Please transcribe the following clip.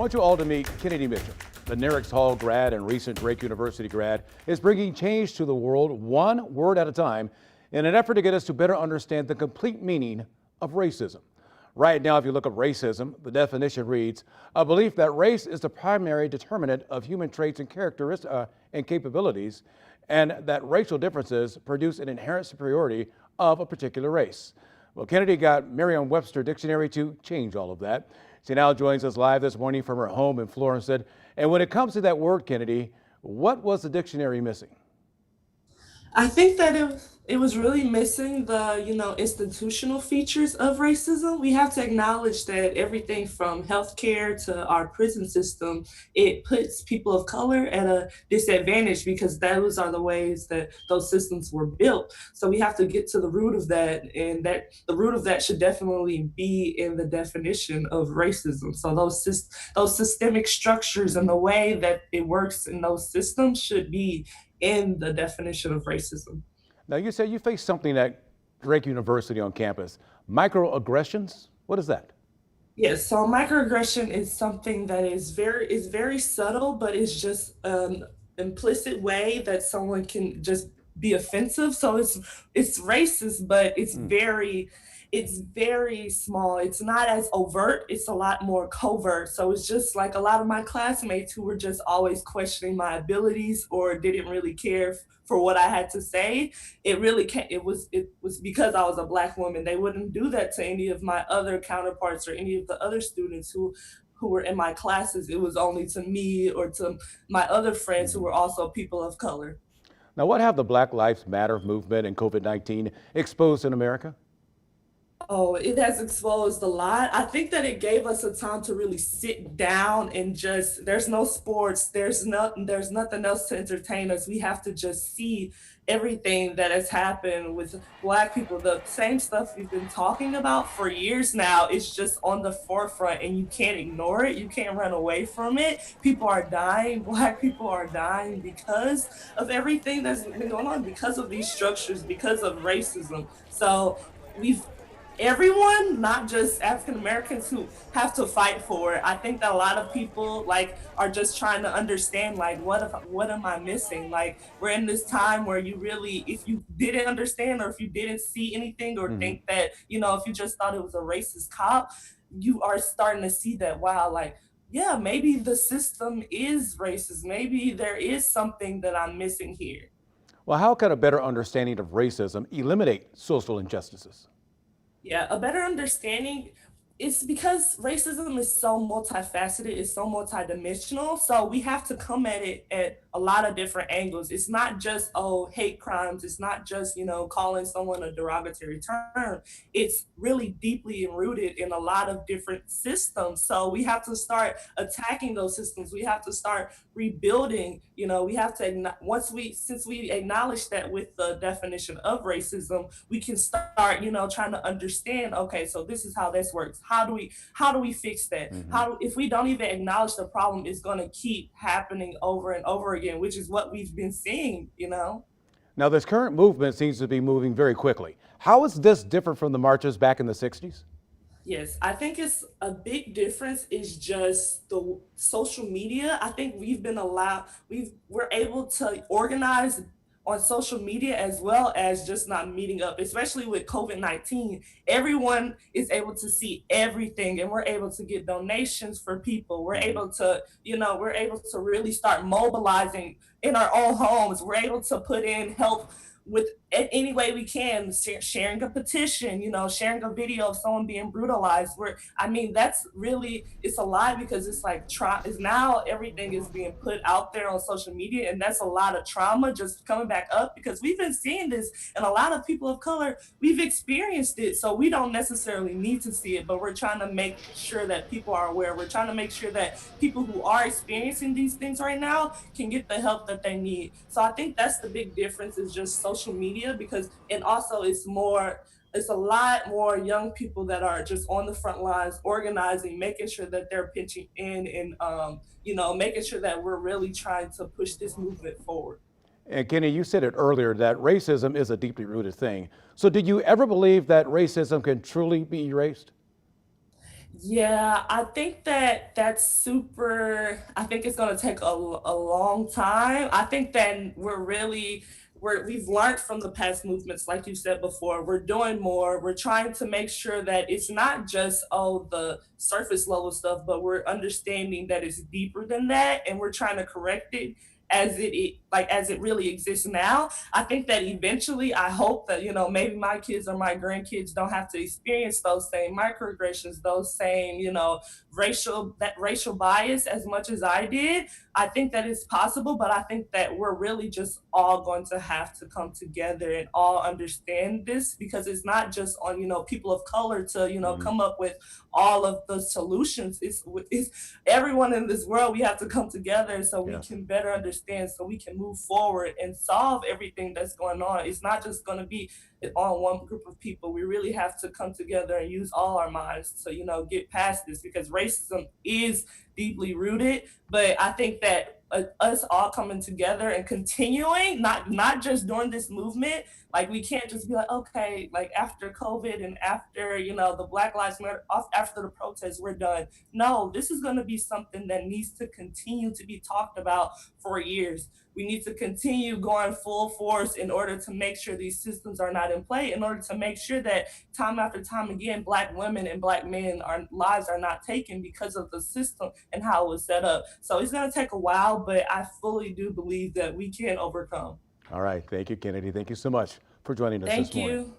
I want you all to meet Kennedy Mitchum. The Nerinx Hall grad and recent Drake University grad is bringing change to the world one word at a time in an effort to get us to better understand the complete meaning of racism. Right now, if you look up racism, the definition reads, a belief that race is the primary determinant of human traits and characteristics and capabilities, and that racial differences produce an inherent superiority of a particular race. Well, Kennedy got Merriam-Webster dictionary to change all of that. She now joins us live this morning from her home in Florence. And when it comes to that word, Kennedy, what was the dictionary missing? I think that it was really missing the, institutional features of racism. We have to acknowledge that everything from healthcare to our prison system, it puts people of color at a disadvantage because those are the ways that those systems were built. So we have to get to the root of that, and that the root of that should definitely be in the definition of racism. So those systemic structures and the way that it works in those systems should be in the definition of racism. Now, you said you faced something at Drake University on campus. Microaggressions? What is that? Yes, so microaggression is something that is very subtle, but it's just an implicit way that someone can just be offensive. So it's racist, but it's very small. It's not as overt. It's a lot more covert. So it's just like a lot of my classmates who were just always questioning my abilities or didn't really care for what I had to say. It was because I was a black woman. They wouldn't do that to any of my other counterparts or any of the other students who were in my classes. It was only to me or to my other friends who were also people of color. Now, what have the Black Lives Matter movement and COVID-19 exposed in America? Oh, it has exposed a lot. I think that it gave us a time to really sit down and just there's no sports, there's nothing else to entertain us. We have to just see everything that has happened with black people. The same stuff we've been talking about for years now is just on the forefront and you can't ignore it. You can't run away from it. People are dying. Black people are dying because of everything that's been going on, because of these structures, because of racism. So we've everyone, not just African Americans, who have to fight for it. I think that a lot of people like are just trying to understand like what am I missing? Like we're in this time where you really, if you didn't understand or if you didn't see anything or Mhm. think that, if you just thought it was a racist cop, you are starting to see that wow, like yeah, maybe the system is racist. Maybe there is something that I'm missing here. Well, how can a better understanding of racism eliminate social injustices? Yeah, a better understanding is because racism is so multifaceted, it's so multidimensional. So we have to come at it at a lot of different angles. It's not just, oh, hate crimes. It's not just, calling someone a derogatory term. It's really deeply rooted in a lot of different systems. So we have to start attacking those systems. We have to start rebuilding. We have to, since we acknowledge that with the definition of racism, we can start, trying to understand, okay, so this is how this works. How do we fix that? Mhm. If we don't even acknowledge the problem, it's going to keep happening over and over again, which is what we've been seeing. Now, this current movement seems to be moving very quickly. How is this different from the marches back in the 60s? Yes, I think it's a big difference is just the social media. I think we're able to organize on social media as well as just not meeting up, especially with COVID-19. Everyone is able to see everything and we're able to get donations for people. Mhm. We're able to really start mobilizing in our own homes. We're able to put in help with any way we can, sharing a petition, sharing a video of someone being brutalized. That's really, it's a lie because it's like is now everything is being put out there on social media, and that's a lot of trauma just coming back up because we've been seeing this, and a lot of people of color, we've experienced it, so we don't necessarily need to see it, but we're trying to make sure that people are aware. We're trying to make sure that people who are experiencing these things right now can get the help that they need. So I think that's the big difference is just social media because and also it's a lot more young people that are just on the front lines organizing, making sure that they're pitching in and making sure that we're really trying to push this movement forward. And Kenny, you said it earlier that racism is a deeply rooted thing. So did you ever believe that racism can truly be erased? Yeah, I think that that's super. I think it's going to take a long time. I think that we've learned from the past movements, like you said before. We're doing more. We're trying to make sure that it's not just the surface level stuff, but we're understanding that it's deeper than that, and we're trying to correct it as it really exists now. I think that eventually, I hope that, maybe my kids or my grandkids don't have to experience those same microaggressions, those same, racial bias as much as I did. I think that it's possible, but I think that we're really just all going to have to come together and all understand this, because it's not just on, people of color to, Mhm. come up with all of the solutions. It's everyone in this world. We have to come together so we Yes. can better understand, so we can move forward and solve everything that's going on. It's not just going to be on one group of people. We really have to come together and use all our minds to, get past this, because racism is deeply rooted. But I think that us all coming together and continuing, not just during this movement, like we can't just be like, okay, like after COVID and after, the Black Lives Matter, after the protests, we're done. No, this is going to be something that needs to continue to be talked about for years. We need to continue going full force in order to make sure these systems are not in play, in order to make sure that time after time again, Black women and Black men, our lives are not taken because of the system and how it was set up. So it's going to take a while, but I fully do believe that we can overcome. All right. Thank you, Kennedy. Thank you so much for joining us this Thank morning. you.